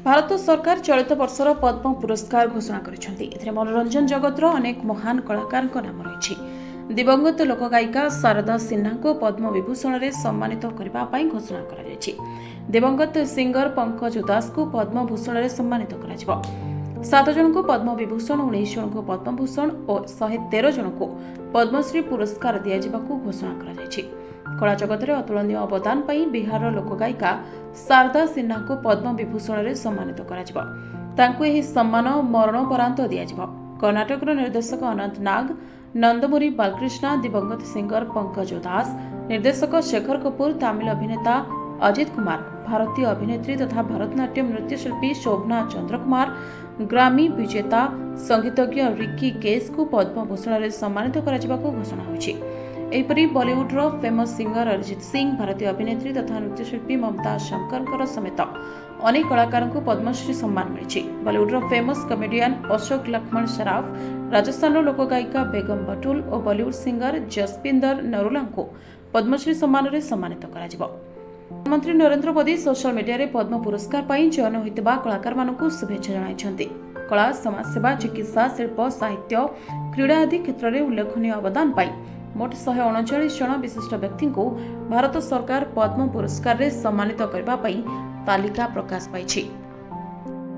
भारत सरकार चलित वर्षर पद्म पुरस्कार घोषणा कर मनोरंजन जगतर अनेक महान कलाकार नाम रही। दिवंगत लोकगायिका शारदा सिन्हा को पद्म विभूषण में सम्मानित करने घोषणा कर दिवंगत सिंगर पंकज उदास को पद्म भूषण में सम्मानित कर 7 जन को पद्म विभूषण, 19 जन को पद्म भूषण और 113 जन को पद्मश्री पुरस्कार दिया घोषणा कर कला जगत में अतुलनीय अवदान पर बिहार लोकगायिका शारदा सिन्हा को पद्म विभूषण में सम्मानित कर सम्मान मरणोपरांत दिया। कर्नाटक निर्देशक अनंत नाग, नंदमुरी बालकृष्णा, दिवंगत सिंगर पंकज उदास, निर्देशक शेखर कपूर, तमिल अभिनेता अजित कुमार, भारतीय अभिनेत्री तथा भरतनाट्यम नृत्यशिल्पी शोभना चंद्रकुमार, ग्रामी विजेता संगीतज्ञ रिकी केस को पद्म भूषण में सम्मानित घोषणा होगी। एपरी बॉलीवुड्र फेमस सिंगर अरिजीत सिंह, भारतीय अभिनेत्री तथा नृत्यशिल्पी ममता शंकर समेत अनेक कलाकार को पद्मश्री सम्मान मिली। बॉलीवुड्र फेमस कमेडियन अशोक लक्ष्मण सराफ, राजस्थान लोकगायिका बेगम बटुल और बॉलीवुड सिंगर जसपिंदर नरूला को पद्मश्री सम्मान में सम्मानित कर प्रधानमंत्री नरेंद्र मोदी सोशल मीडिया रे पद्म पुरस्कार पर चयन होता कलाकार मानक शुभेच्छा जणाइछन्ति। कला, समाजसेवा, चिकित्सा, शिल्प, साहित्य, क्रीड़ा आदि क्षेत्र में उल्लेखनीय अवदान पाई मोट 139 जन विशिष्ट व्यक्ति को भारत सरकार पद्म पुरस्कार रे सम्मानित करने तालिका प्रकाश पाई।